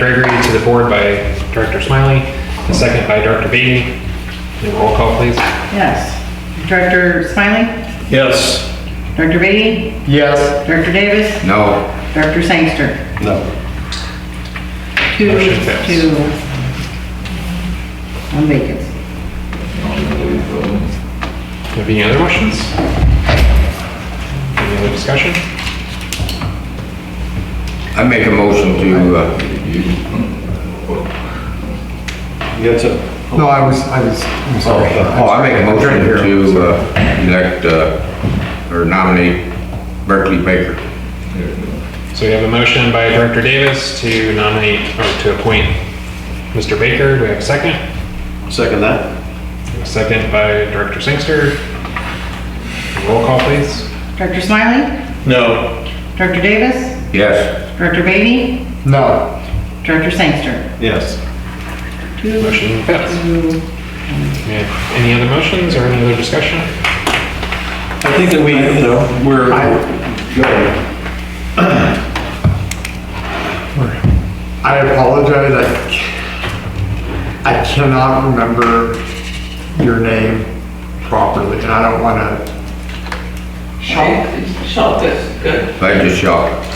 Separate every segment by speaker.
Speaker 1: Gregory to the board by Director Smiley, a second by Director Beatty. And roll call, please.
Speaker 2: Yes. Director Smiley?
Speaker 3: Yes.
Speaker 2: Director Beatty?
Speaker 3: Yes.
Speaker 2: Director Davis?
Speaker 4: No.
Speaker 2: Director Sangster?
Speaker 3: No.
Speaker 1: Motion fails.
Speaker 2: 2, 1 vacancy.
Speaker 1: Have any other motions? Any other discussion?
Speaker 4: I make a motion to,
Speaker 3: You got to.
Speaker 5: No, I'm sorry.
Speaker 4: I make a motion to elect, or nominate Berkeley Baker.
Speaker 1: So we have a motion by Director Davis to nominate, or to appoint Mr. Baker. Do we have a second?
Speaker 3: Second that.
Speaker 1: A second by Director Sangster. Roll call, please.
Speaker 2: Director Smiley?
Speaker 3: No.
Speaker 2: Director Davis?
Speaker 4: Yes.
Speaker 2: Director Beatty?
Speaker 5: No.
Speaker 2: Director Sangster?
Speaker 3: Yes.
Speaker 2: 2,
Speaker 1: Motion fails.
Speaker 2: 2.
Speaker 1: Any other motions or any other discussion?
Speaker 3: I think that we're, go ahead.
Speaker 5: I apologize. I cannot remember your name properly, and I don't want to.
Speaker 6: Shop is good.
Speaker 4: I just shocked.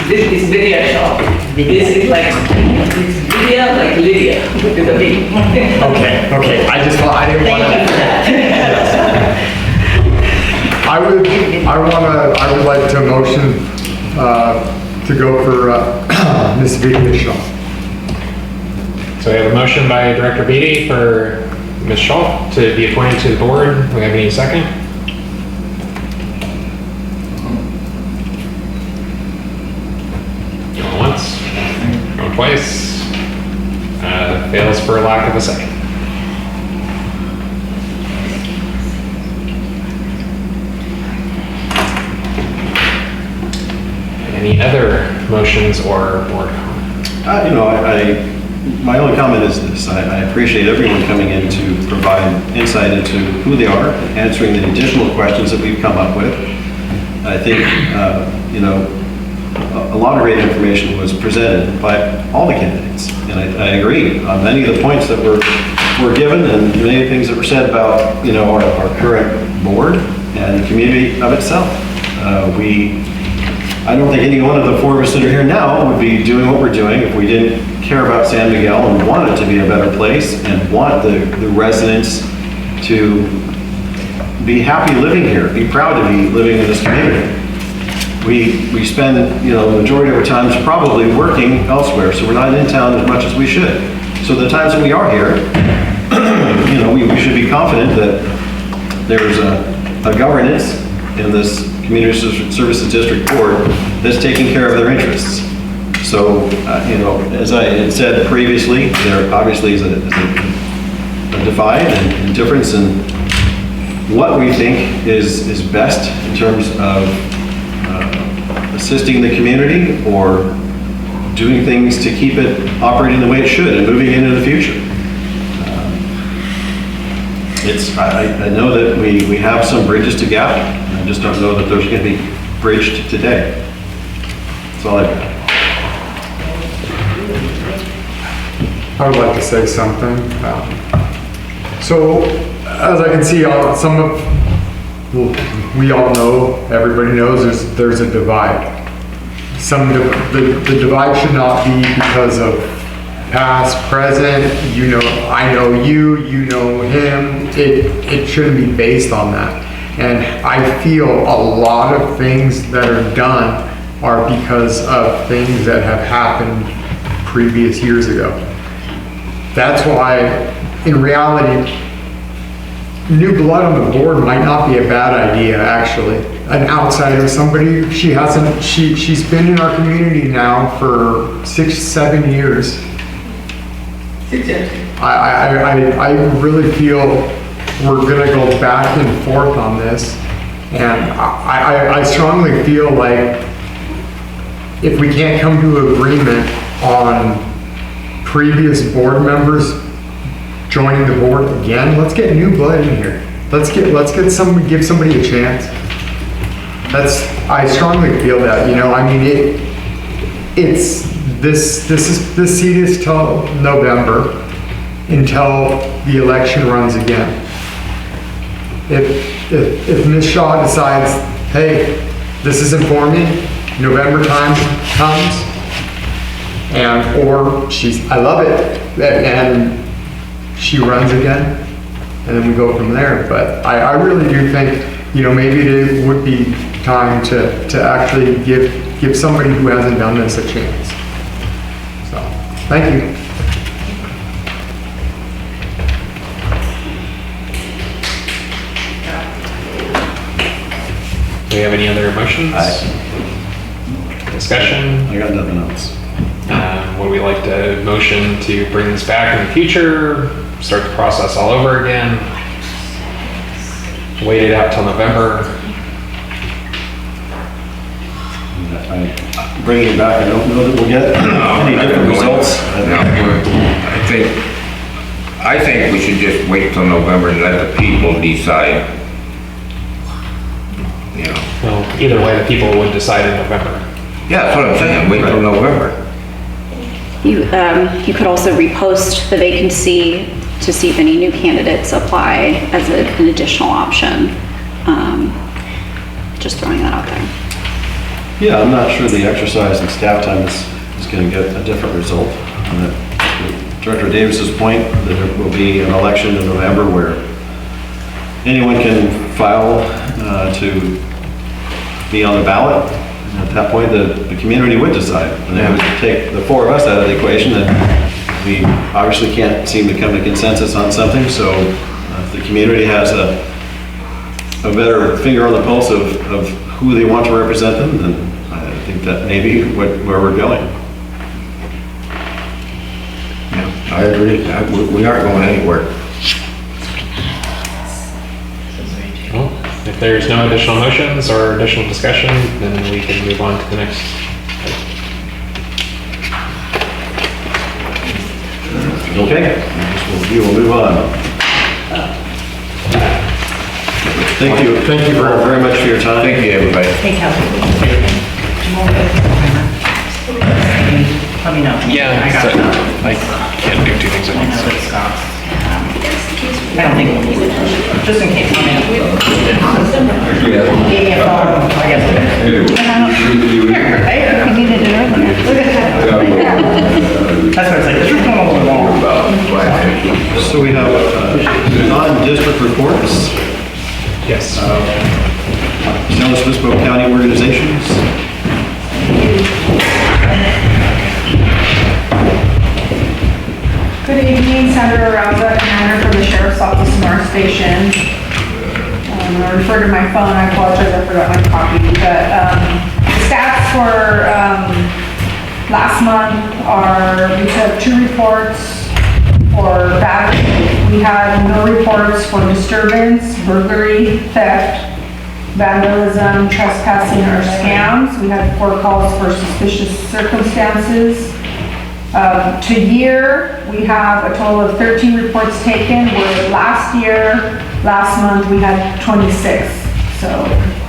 Speaker 6: This is Lydia shop. This is like, it's Lydia like Lydia with a B.
Speaker 5: Okay. I didn't want
Speaker 6: Thank you for
Speaker 5: to.
Speaker 6: that.
Speaker 5: I would like to motion to go for Miss Vivian Shaw.
Speaker 1: So we have a motion by Director Beatty for Ms. Shaw to be appointed to the board. Do we have any second? Going once, going twice. Fails for lack of a second. Any other motions or board comments?
Speaker 3: My only comment is this. I appreciate everyone coming in to provide insight into who they are, answering the additional questions that we've come up with. I think, a lot of great information was presented by all the candidates. And I agree on many of the points that were given and many of the things that were said about, our current board and the community of itself. I don't think any one of the four of us that are here now would be doing what we're doing if we didn't care about San Miguel and want it to be a better place and want the residents to be happy living here, be proud to be living in this community. We spend, the majority of our time probably working elsewhere, so we're not in town as much as we should. So the times that we are here, we should be confident that there's a governance in this Community Services District Board that's taking care of their interests. So, as I had said previously, there obviously is a divide and difference in what we think is best in terms of assisting the community or doing things to keep it operating the way it should and moving into the future. I know that we have some bridges to gap. I just don't know that those are going to be bridged today. That's all I've got.
Speaker 5: I would like to say something. So, as I can see, we all know, everybody knows there's a divide. The divide should not be because of past, present, I know you know him. It shouldn't be based on that. And I feel a lot of things that are done are because of things that have happened previous years ago. That's why, in reality, new blood on the board might not be a bad idea, actually. An outsider, somebody, she's been in our community now for 6-7 years. I really feel we're gonna go back and forth on this. And I strongly feel like if we can't come to agreement on previous board members joining the board again, let's get new blood in here. Let's give somebody a chance. I strongly feel that, it's this seat is till November, until the election runs again. If Ms. Shaw decides, hey, this isn't for me, November time comes, or I love it, and she runs again, and then we go from there. But I really do think, maybe it would be time to actually give somebody who hasn't done this a chance. So, thank you.
Speaker 1: Do we have any other motions? Discussion?
Speaker 3: I got nothing else.
Speaker 1: Would we like to motion to bring this back in the future, start the process all over again? Wait it out till November?
Speaker 3: Bringing it back, I don't know that we'll get any different results.
Speaker 4: No, I think we should just wait till November and let the people decide.
Speaker 1: Well, either way, the people would decide in November.
Speaker 4: Yeah, that's what I'm saying, wait till November.
Speaker 7: You could also repost the vacancy to see if any new candidates apply as an additional option. Just throwing that out there.
Speaker 3: Yeah, I'm not sure the exercise in staff time is going to get a different result. To Director Davis's point, there will be an election in November where anyone can file to be on the ballot. And at that point, the community would decide. And it would take the four of us out of the equation, and we obviously can't seem to come to consensus on something. So if the community has a better finger on the pulse of who they want to represent them, then I think that may be where we're going.
Speaker 4: Yeah, I agree, we aren't going anywhere.
Speaker 1: Well, if there's no additional motions or additional discussion, then we can move on to the next.
Speaker 3: Okay, we will move on. Thank you very much for your time.
Speaker 4: Thank you, everybody.
Speaker 2: Hey, Kelly. Let me know.
Speaker 1: Yeah,
Speaker 2: I got
Speaker 1: so,
Speaker 2: it.
Speaker 1: I can't do two things at
Speaker 2: I
Speaker 1: once.
Speaker 2: know it's Scott's. I don't think we'll need it, just in case. Gave me a phone, I guess. Hey, you needed it earlier. Look at that. That's what it's like, this is going a little long.
Speaker 3: So we have non-district reports.
Speaker 1: Yes.
Speaker 3: San Luis Obispo County organizations.
Speaker 8: Good evening, Senator Raza, Commander for the Sheriff's Office in our station. I referred to my phone, I apologize, I forgot my copy, but stats for last month are, we took 2 reports for battery. We had no reports for disturbance, burglary, theft, vandalism, trespassing, or scams. We had 4 calls for suspicious circumstances. To year, we have a total of 13 reports taken, where last month, we had 26, so a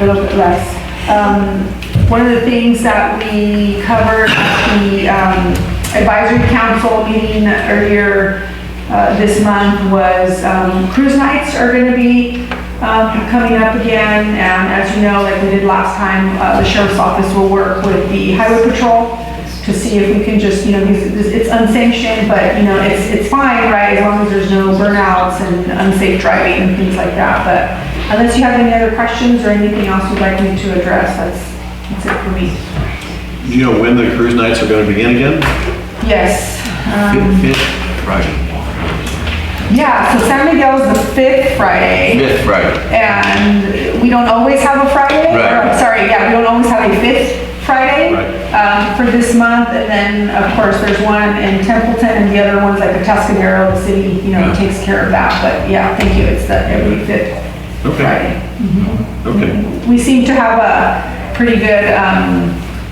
Speaker 8: little bit less. One of the things that we covered at the advisory council meeting earlier this month was cruise nights are going to be coming up again, and as you know, like we did last time, the sheriff's office will work with the highway patrol to see if we can just, it's unsanctioned, but it's fine, right, as long as there's no burnouts and unsafe driving and things like that. But unless you have any other questions or anything else you'd like me to address, that's it for me.
Speaker 3: Do you know when the cruise nights are going to begin again?
Speaker 8: Yes.
Speaker 4: Fifth Friday.
Speaker 8: Yeah, so San Miguel is the 5th Friday.
Speaker 4: Fifth Friday.
Speaker 8: And we don't always have a Friday.
Speaker 4: Right.
Speaker 8: We don't always have a 5th Friday for this month, and then of course there's one in Templeton, and the other one's like the Tuscanero, the city, takes care of that. But yeah, thank you. It's the every 5th Friday. Mm-hmm.
Speaker 3: Okay.
Speaker 8: We seem to have a pretty good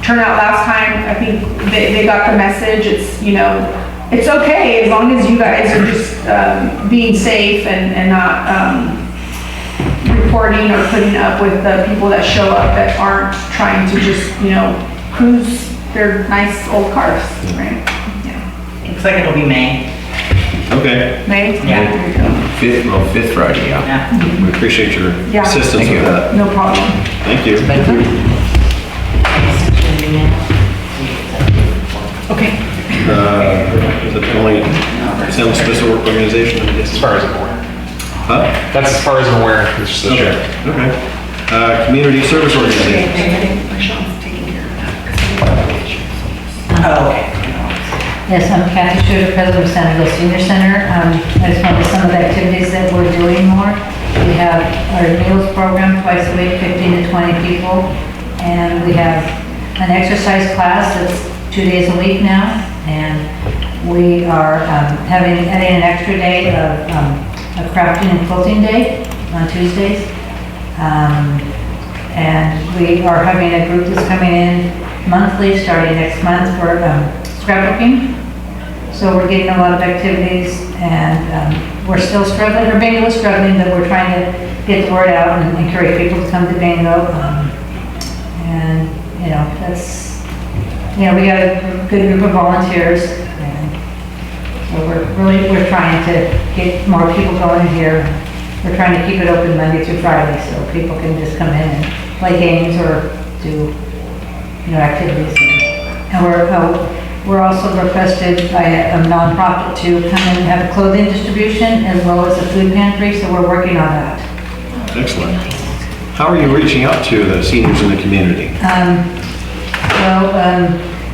Speaker 8: turnout last time. I think they got the message. It's okay as long as you guys are just being safe and not reporting or putting up with the people that show up that aren't trying to just, cruise they're nice old cars, right? Yeah.
Speaker 2: Looks like it'll be May.
Speaker 3: Okay,
Speaker 8: They,
Speaker 2: Yeah.
Speaker 8: there you go.
Speaker 4: Fifth Friday, yeah.
Speaker 2: Yeah.
Speaker 3: we appreciate your
Speaker 8: Yeah.
Speaker 3: assistance
Speaker 4: Thank
Speaker 3: with
Speaker 4: you.
Speaker 3: that.
Speaker 8: No problem.
Speaker 3: Thank you.
Speaker 2: Okay.
Speaker 3: Is that the only San Luis Obispo organization? I guess?
Speaker 1: As far as I'm aware.
Speaker 3: Huh?
Speaker 1: That's as far as I'm aware. It's just the sheriff.
Speaker 3: Okay. Community service organizations.
Speaker 2: Oh, okay.
Speaker 9: Yes, I'm Kathy Schroeder, President of San Miguel Senior Center. I just wanted some of the activities that we're doing more. We have our meals program twice a week, 15 to 20 people. And we have an exercise class that's 2 days a week now. And we are adding an extra day of a crafting and quilting day on Tuesdays. And we are having a group that's coming in monthly, starting next month for scrapbooking. So we're getting a lot of activities, and we're still struggling, or Bingo is struggling, but we're trying to get the word out and encourage people to come to Bingo. And, you know, that's, you know, we got a good group of volunteers. And so we're trying to get more people going here. We're trying to keep it open Monday through Friday, so people can just come in and play games or do, you know, activities. And we're also requested by a nonprofit to come in and have a clothing distribution as well as a food pantry, so we're working on that.
Speaker 3: Excellent. How are you reaching out to the seniors in the community?
Speaker 9: A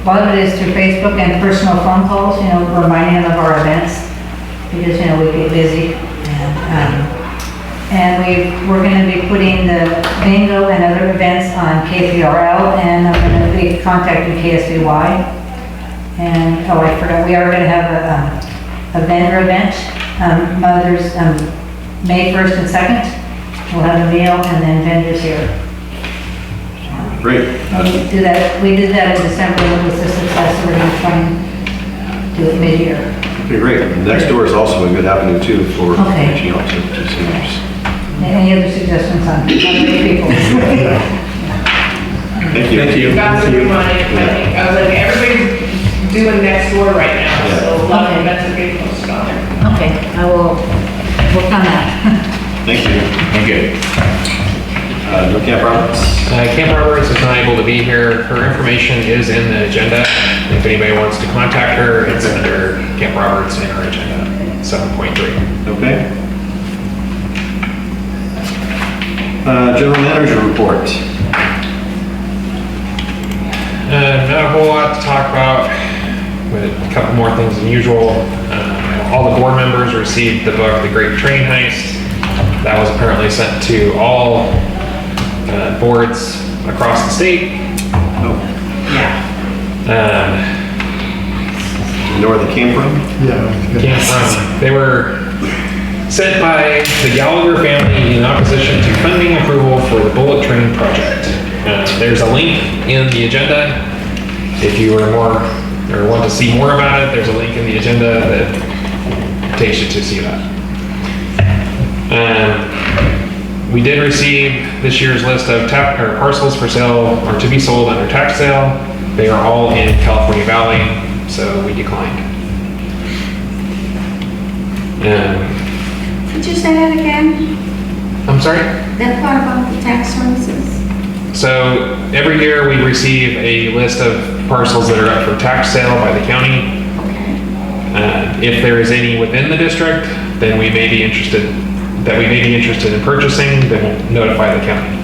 Speaker 9: lot of it is through Facebook and personal phone calls, you know, reminding them of our events, because, you know, we get busy. And we're going to be putting the bingo and other events on KPRL, and I'm going to be contacting KSBY. And, oh, I forgot, we are going to have a vendor event, Mother's, May 1st and 2nd. We'll have a meal and then vendors here.
Speaker 3: Great.
Speaker 9: We did that in December, and it was a success, so we're going to try and do it mid-year.
Speaker 3: Okay, great. Next door is also a good avenue too for
Speaker 9: Okay.
Speaker 3: reaching out to seniors.
Speaker 9: Any other suggestions on people?
Speaker 3: Thank you. Thank you.
Speaker 6: That's a good one. I think, I was like, everybody's doing next door right now, so a lot of events are getting posted on there.
Speaker 9: Okay, I will work on that.
Speaker 3: Thank you.
Speaker 4: Thank you.
Speaker 3: No Camp Roberts?
Speaker 1: Camp Roberts is not able to be here. Her information is in the agenda. If anybody wants to contact her, it's under Camp Roberts in her agenda, 7.3.
Speaker 3: Okay. General Manager report.
Speaker 1: Not a whole lot to talk about, but a couple more things than usual. All the board members received the book, The Great Train Heist. That was apparently sent to all boards across the state.
Speaker 3: Oh,
Speaker 2: Yeah.
Speaker 3: you know where they came from?
Speaker 1: Came from, they were sent by the Gallagher family in opposition to funding approval for the bullet train project. There's a link in the agenda. If you are more, or want to see more about it, there's a link in the agenda that takes you to see that. We did receive this year's list of parcels for sale or to be sold under tax sale. They are all in California Valley, so we declined.
Speaker 10: Could you say that again?
Speaker 1: I'm sorry?
Speaker 10: That part about the tax services?
Speaker 1: So every year we receive a list of parcels that are up for tax sale by the county.
Speaker 10: Okay.
Speaker 1: If there is any within the district, then we may be interested in purchasing, then we'll notify the county.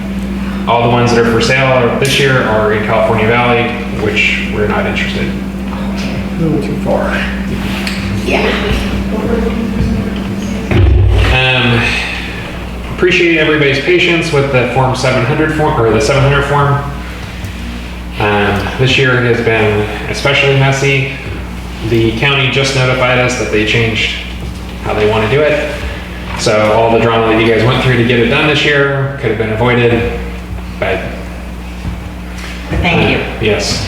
Speaker 1: All the ones that are for sale this year are in California Valley, which we're not interested. A little too far.
Speaker 10: Yeah.
Speaker 1: Appreciate everybody's patience with the Form 700 form, or the 700 form. This year has been especially messy. The county just notified us that they changed how they want to do it. So all the drama that you guys went through to get it done this year could have been avoided, but.
Speaker 2: Thank you.
Speaker 1: Yes.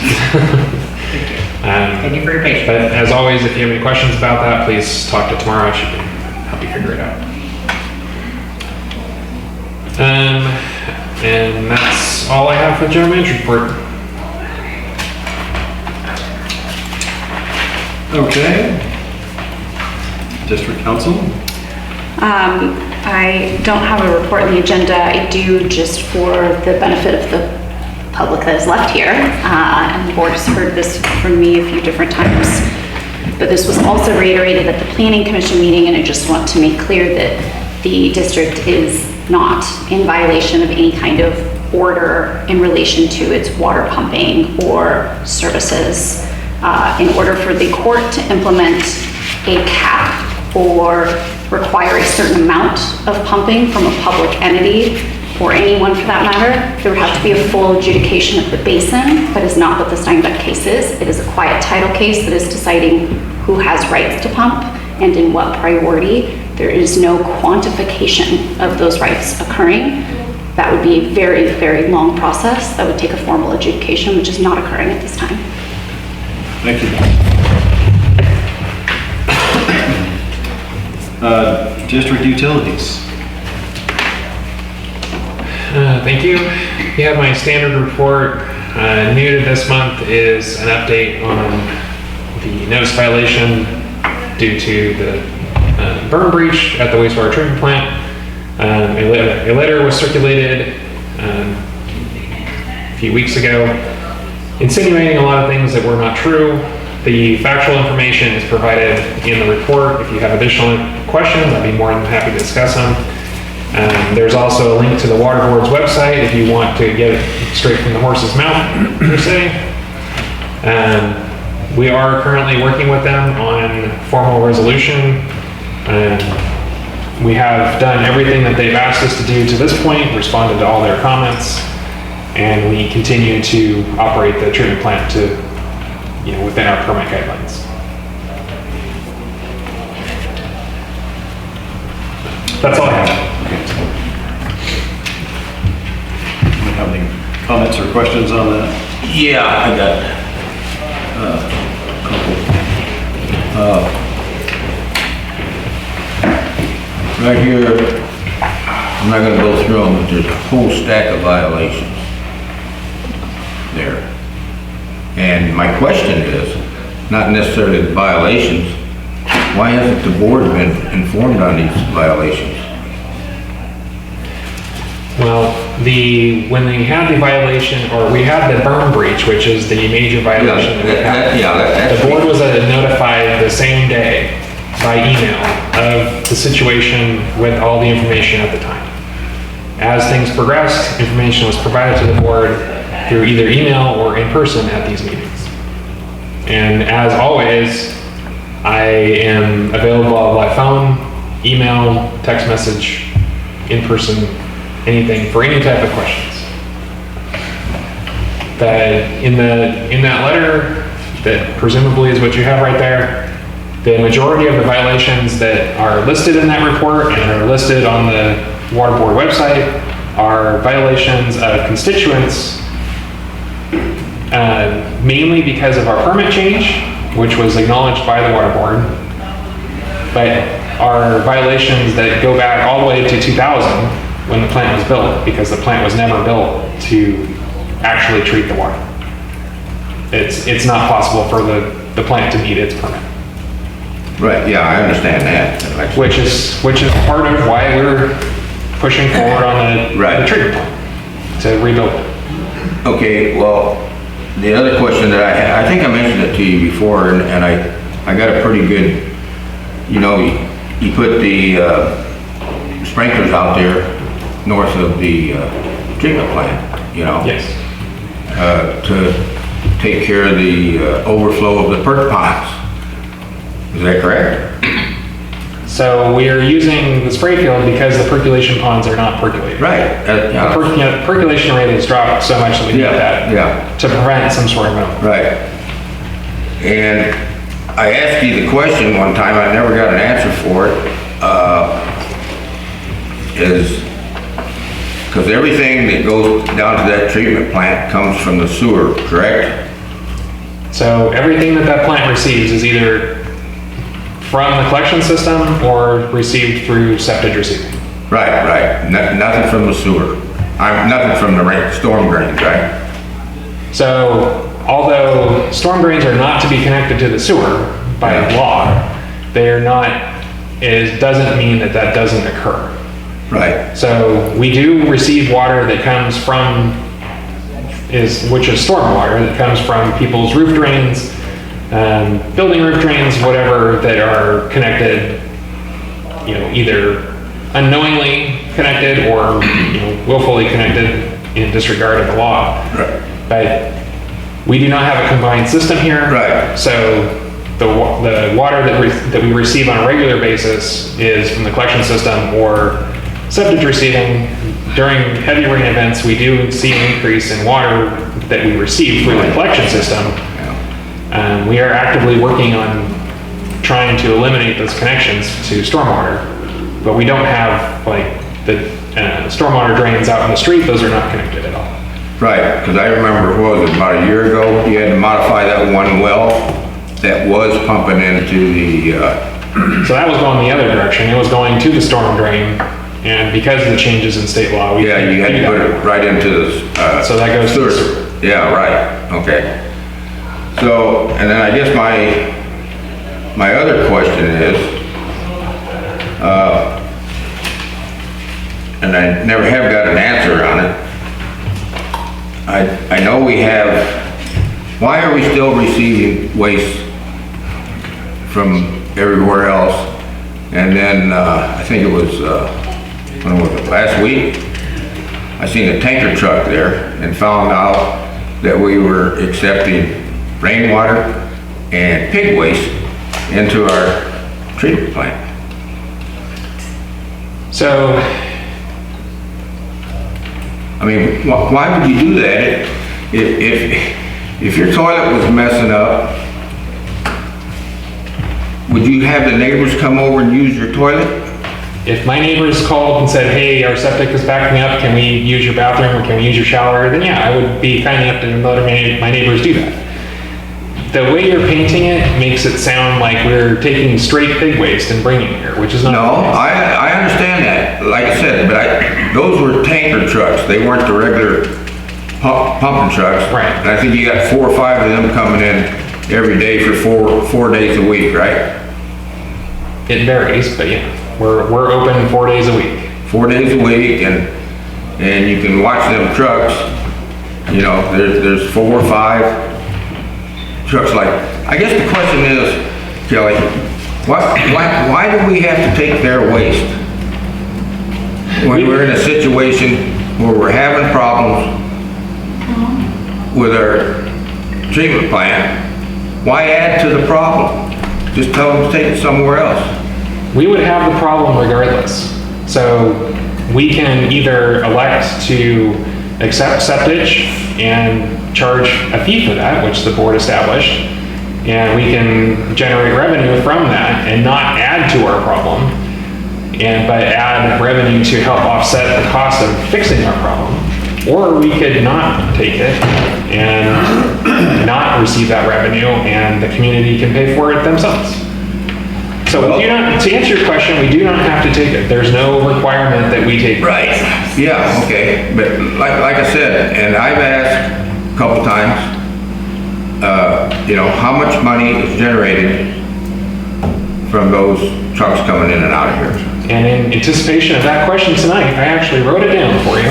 Speaker 2: Thank you for your patience.
Speaker 1: But as always, if you have any questions about that, please talk to Tamara. I should help you figure it out. And that's all I have for the general manager report.
Speaker 3: Okay. District council?
Speaker 7: I don't have a report on the agenda. I do, just for the benefit of the public that is left here. And the board has heard this from me a few different times. But this was also reiterated at the planning commission meeting, and I just want to make clear that the district is not in violation of any kind of order in relation to its water pumping or services. In order for the court to implement a cap or require a certain amount of pumping from a public entity, or anyone for that matter, there would have to be a full adjudication of the basin. That is not what the Steinbeck case is. It is a quiet title case that is deciding who has rights to pump and in what priority. There is no quantification of those rights occurring. That would be a very, very long process. That would take a formal adjudication, which is not occurring at this time.
Speaker 3: Thank you. District utilities.
Speaker 1: Thank you. You have my standard report. New to this month is an update on the notice violation due to the burn breach at the wastewater treatment plant. A letter was circulated a few weeks ago insinuating a lot of things that were not true. The factual information is provided in the report. If you have additional questions, I'd be more than happy to discuss them. There's also a link to the water board's website if you want to get it straight from the horse's mouth, per se. We are currently working with them on formal resolution. We have done everything that they've asked us to do to this point, responded to all their comments, and we continue to operate the treatment plant to, within our permit guidelines. That's all I have.
Speaker 3: Do you have any comments or questions on that?
Speaker 4: Yeah, I got a couple. Right here, I'm not gonna go through them, but there's a whole stack of violations there. And my question is, not necessarily the violations, why hasn't the board been informed on these violations?
Speaker 1: Well, when they had the violation, or we had the burn breach, which is the major violation that we had, the board was notified the same day by email of the situation with all the information at the time. As things progressed, information was provided to the board through either email or in person at these meetings. And as always, I am available by phone, email, text message, in person, anything, for any type of questions. In that letter, that presumably is what you have right there, the majority of the violations that are listed in that report and are listed on the water board website are violations of constituents, mainly because of our permit change, which was acknowledged by the water board, but are violations that go back all the way to 2000 when the plant was built, because the plant was never built to actually treat the water. It's not possible for the plant to meet its permit.
Speaker 4: Right, yeah, I understand that.
Speaker 1: Which is part of why we're pushing forward on the treatment plant, to rebuild it.
Speaker 4: Okay, well, the other question that I had, I think I mentioned it to you before, and I got a pretty good, you put the sprinklers out there north of the treatment plant,
Speaker 1: Yes.
Speaker 4: To take care of the overflow of the perk ponds. Is that correct?
Speaker 1: So we are using the spray field because the percolation ponds are not percolated.
Speaker 4: Right.
Speaker 1: The percolation rate has dropped so much that we need that to prevent some sort of melt.
Speaker 4: Right. And I asked you the question one time, I never got an answer for it, because everything that goes down to that treatment plant comes from the sewer, correct?
Speaker 1: So everything that plant receives is either from the collection system or received through septic receiving.
Speaker 4: Right. Nothing from the sewer. Nothing from the storm drains, right?
Speaker 1: So although storm drains are not to be connected to the sewer, by
Speaker 4: Yeah.
Speaker 1: law. They're not, it doesn't mean that that doesn't occur.
Speaker 4: Right,
Speaker 1: So we do receive water that comes from, which is stormwater, that comes from people's roof drains, building roof drains, whatever, that are connected, either unknowingly connected or willfully connected in disregard of the law.
Speaker 4: right,
Speaker 1: But we do not have a combined system here.
Speaker 4: Right.
Speaker 1: So the water that we receive on a regular basis is from the collection system or septic receiving. During heavy rain events, we do see an increase in water that we receive through the collection system. We are actively working on trying to eliminate those connections to stormwater, but we don't have like the stormwater drains out in the street. Those are not connected at all.
Speaker 4: right, because I remember, what was it, about a year ago, you had to modify that one well that was pumping into the,
Speaker 1: So that was going the other direction. It was going to the storm drain, and because of the changes in state law, we
Speaker 4: yeah, you had to put it right into the,
Speaker 1: So that goes to the
Speaker 4: sewer. Yeah, right, okay. So, and then I guess my other question is, and I never have got an answer on it. I know we have, why are we still receiving waste from everywhere else? And then, I think it was, when was it, last week? I seen a tanker truck there and found out that we were accepting rainwater and pig waste into our treatment plant.
Speaker 1: So
Speaker 4: I mean, why would you do that? If your toilet was messing up, would you have the neighbors come over and use your toilet?
Speaker 1: if my neighbors called and said, hey, our septic is backing up, can we use your bathroom or can we use your shower? Then yeah, I would be kind enough to let my neighbors do that. The way you're painting it makes it sound like we're taking straight pig waste and bringing it here, which is not.
Speaker 4: No, I understand that, like I said, but those were tanker trucks. They weren't the regular pumping trucks.
Speaker 1: Right.
Speaker 4: And I think you got 4 or 5 of them coming in every day for four days a week, right?
Speaker 1: It varies, but yeah, we're open 4 days a week.
Speaker 4: 4 days a week, and you can watch them trucks, you know, there's 4 or 5 trucks. Like, I guess the question is, Kelly, why do we have to take their waste? When we're in a situation where we're having problems with our treatment plant, why add to the problem? Just tell them to take it somewhere else.
Speaker 1: We would have the problem regardless. So we can either elect to accept septage and charge a fee for that, which the board established, and we can generate revenue from that and not add to our problem, but add revenue to help offset the cost of fixing our problem. Or we could not take it and not receive that revenue, and the community can pay for it themselves. So we do not, to answer your question, we do not have to take it. There's no requirement that we take it.
Speaker 4: Right. Yeah, okay, but like I said, and I've asked a couple times, you know, how much money is generated from those trucks coming in and out of here?
Speaker 1: And in anticipation of that question tonight, I actually wrote it down for you.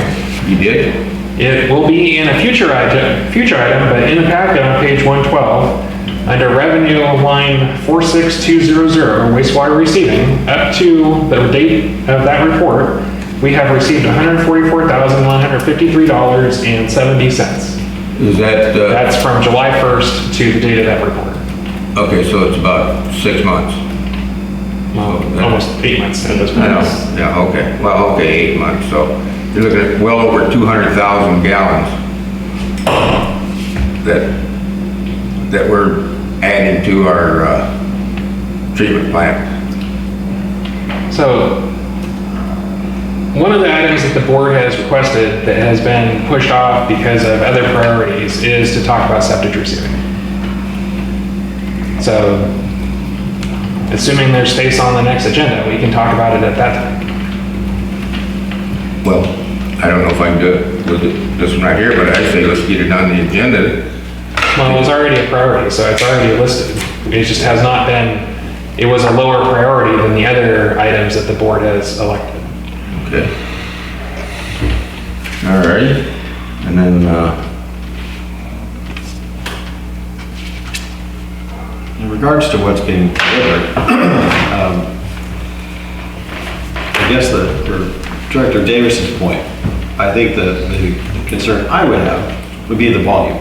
Speaker 4: You did?
Speaker 1: It will be in a future item, but in the packet on page 112, under revenue line 46200, wastewater receiving, up to the date of that report, we have received $144,153.70.
Speaker 4: Is that,
Speaker 1: That's from July 1st to the date of that report.
Speaker 4: okay, so it's about 6 months.
Speaker 1: Well, almost 8 months at this
Speaker 4: I
Speaker 1: point.
Speaker 4: know, yeah, okay, well, okay, 8 months, so you're looking at well over 200,000 gallons that we're adding to our, treatment plant.
Speaker 1: So, one of the items that the board has requested that has been pushed off because of other priorities is to talk about septic receiving. So, assuming there's space on the next agenda, we can talk about it at that time.
Speaker 4: Well, I don't know if I can do it with this one right here, but I say let's get it on the agenda.
Speaker 1: Well, it was already a priority, so it's already listed. It just has not been, it was a lower priority than the other items that the board has elected.
Speaker 4: Okay. All right, and then,
Speaker 3: In regards to what's being delivered, I guess for Director Davis's point, I think the concern I would have would be the volume.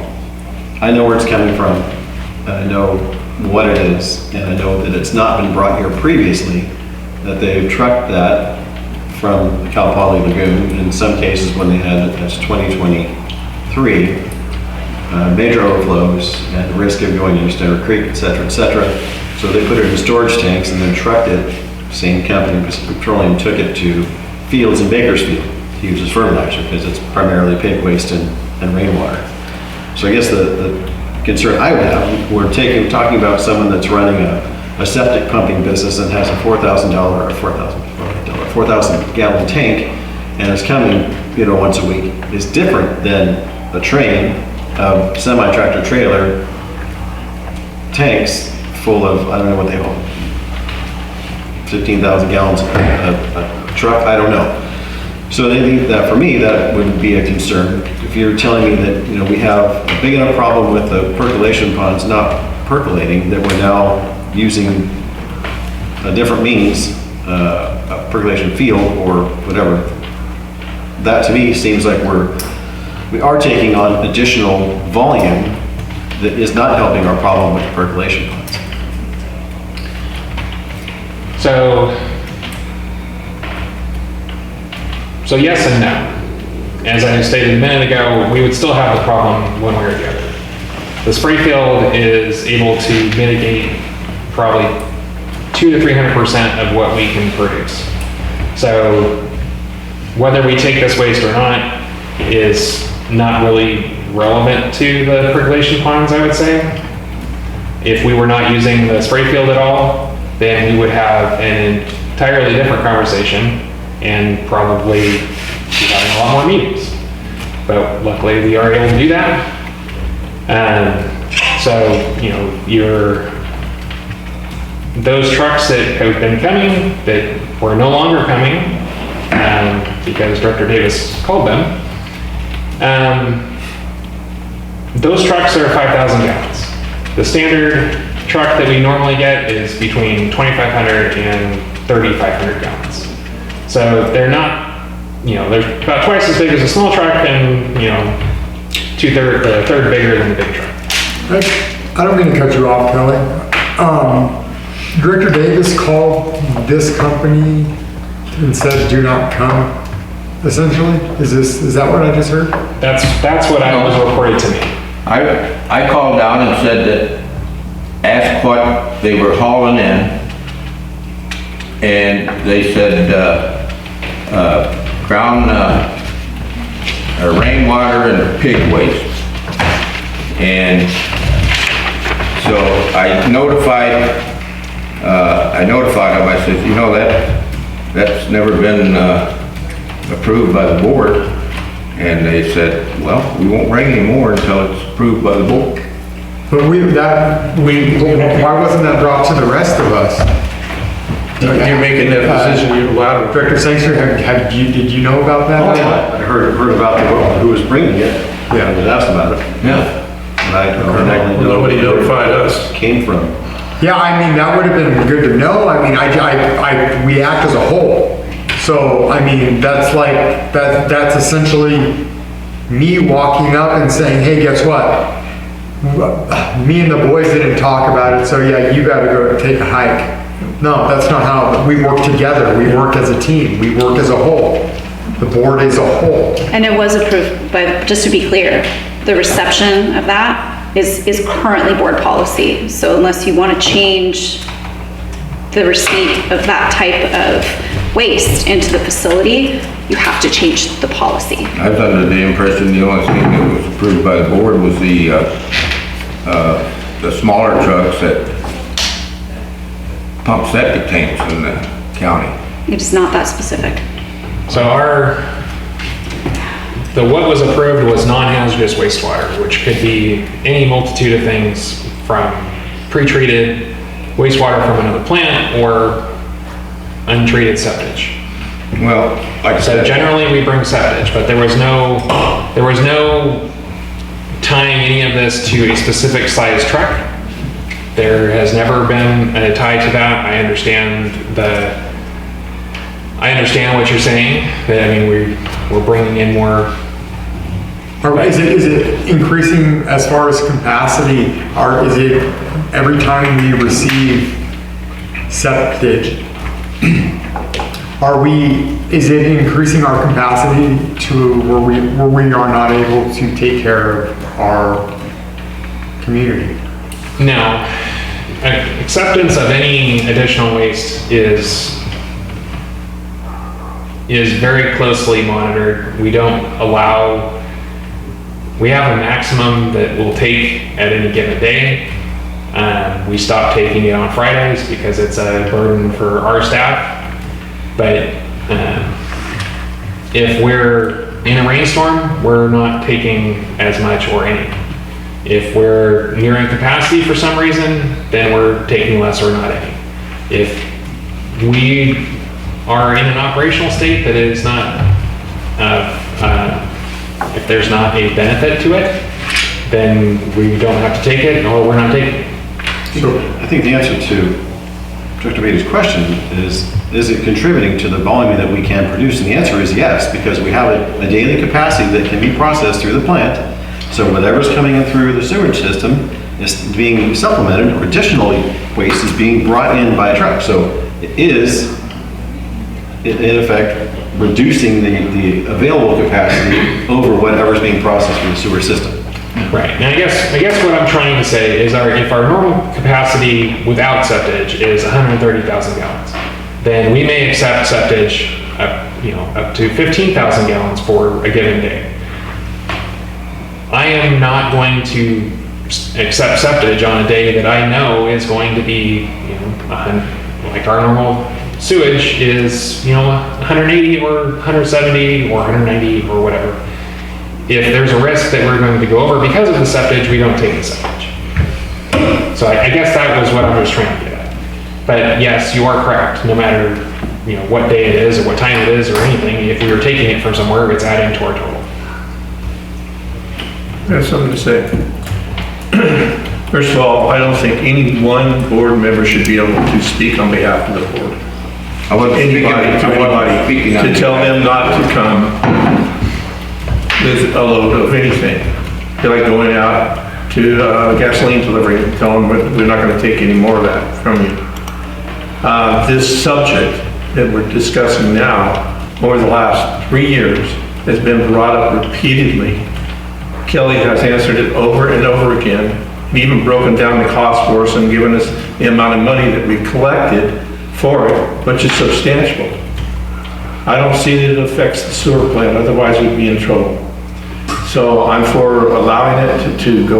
Speaker 3: I know where it's coming from, and I know what it is, and I know that it's not been brought here previously, that they've trucked that from Cal Poly Lagoon, in some cases when they had, that's 2023, major overflows and the risk of going into Star Creek, et cetera, et cetera. So they put it in storage tanks and then trucked it. Same company, Pacific Petroleum, took it to fields in Bakersfield to use as fertilizer because it's primarily pig waste and rainwater. So I guess the concern I would have, we're talking about someone that's running a septic pumping business and has a $4,000 gallon tank and is coming, once a week, is different than a train of semi-tractor trailer tanks full of, I don't know what they hold, 15,000 gallons a truck, I don't know. So I think that for me, that would be a concern. If you're telling me that, we have a big enough problem with the percolation ponds not percolating, that we're now using a different means, a percolation field or whatever, that to me seems like we are taking on additional volume that is not helping our problem with the percolation ponds.
Speaker 1: So yes and no. As I stated a minute ago, we would still have the problem one way or the other. The spray field is able to mitigate probably 200 to 300% of what we can produce. So whether we take this waste or not is not really relevant to the percolation ponds, I would say. If we were not using the spray field at all, then we would have an entirely different conversation and probably be having a lot more meetings. But luckily we are able to do that. Those trucks that have been coming, that were no longer coming, because Director Davis called them, those trucks are 5,000 gallons. The standard truck that we normally get is between 2,500 and 3,500 gallons. So they're not, they're about twice as big as a small truck and, a third bigger than the big truck.
Speaker 5: I don't mean to cut you off, Kelly. Director Davis called this company and said, "Do not come." Essentially, is that what I just heard?
Speaker 1: That's what I was reported to me.
Speaker 4: I called down and said that, asked what they were hauling in, and they said, rainwater and pig waste. And so I notified them, I said, that's never been approved by the board. And they said, well, we won't bring any more until it's approved by the board.
Speaker 5: But why wasn't that brought to the rest of us?
Speaker 11: You're making that decision unilaterally.
Speaker 5: Director Sangster, did you know about that?
Speaker 3: Oh, yeah. I heard about who was bringing it. Yeah, I was asked about it.
Speaker 4: Yeah.
Speaker 3: And I don't exactly know
Speaker 11: Nobody
Speaker 3: where
Speaker 11: notified us.
Speaker 3: it came from.
Speaker 5: Yeah, that would have been good to know. We act as a whole. So, that's essentially me walking up and saying, hey, guess what? Me and the boys didn't talk about it, so yeah, you gotta go take a hike. No, that's not how, we work together. We work as a team. We work as a whole. The board is a whole.
Speaker 7: And it was approved, but just to be clear, the reception of that is currently board policy. So unless you want to change the receipt of that type of waste into the facility, you have to change the policy.
Speaker 4: I was under the impression the only thing that was approved by the board was the smaller trucks that pump septic tanks in the county.
Speaker 7: It's not that specific.
Speaker 1: So what was approved was non-hazardous wastewater, which could be any multitude of things from pre-treated wastewater from another plant or untreated septic.
Speaker 4: Well, like I
Speaker 1: So
Speaker 4: said,
Speaker 1: generally, we bring septic, but there was no tying any of this to a specific size truck. There has never been a tie to that. I understand what you're saying, that, I mean, we're bringing in more.
Speaker 5: Is it increasing as far as capacity, or is it every time we receive septic, is it increasing our capacity to where we are not able to take care of our community?
Speaker 1: No. Acceptance of any additional waste is very closely monitored. We don't allow, we have a maximum that we'll take at any given day. We stop taking it on Fridays because it's a burden for our staff. But if we're in a rainstorm, we're not taking as much or any. If we're nearing capacity for some reason, then we're taking less or not any. If we are in an operational state that is not, if there's not a benefit to it, then we don't have to take it, or we're not taking it.
Speaker 3: So I think the answer to Director Beatty's question is it contributing to the volume that we can produce? And the answer is yes, because we have a daily capacity that can be processed through the plant. So whatever's coming in through the sewage system is being supplemented, or additional waste is being brought in by a truck. So it is, in effect, reducing the available capacity over whatever's being processed through the sewer system.
Speaker 1: Right. Now, I guess what I'm trying to say is if our normal capacity without septage is 130,000 gallons, then we may accept septage up to 15,000 gallons for a given day. I am not going to accept septage on a day that I know is going to be, like our normal sewage is, 180 or 170 or 190 or whatever. If there's a risk that we're going to go over because of the septage, we don't take the septage. So I guess that was what I was trying to get at. But yes, you are correct. No matter, what day it is or what time it is or anything, if we were taking it from somewhere, it's adding to our total.
Speaker 11: I have something to say. First of all, I don't think any one board member should be able to speak on behalf of the board.
Speaker 4: I wasn't speaking
Speaker 11: To tell them not to come with a load of anything. They're like going out to gasoline delivery and tell them we're not going to take any more of that from you. This subject that we're discussing now, over the last 3 years, has been brought up repeatedly. Kelly has answered it over and over again, even broken down the cost for us and given us the amount of money that we collected for it, which is substantial. I don't see that it affects the sewer plant, otherwise we'd be in trouble. So I'm for allowing it to go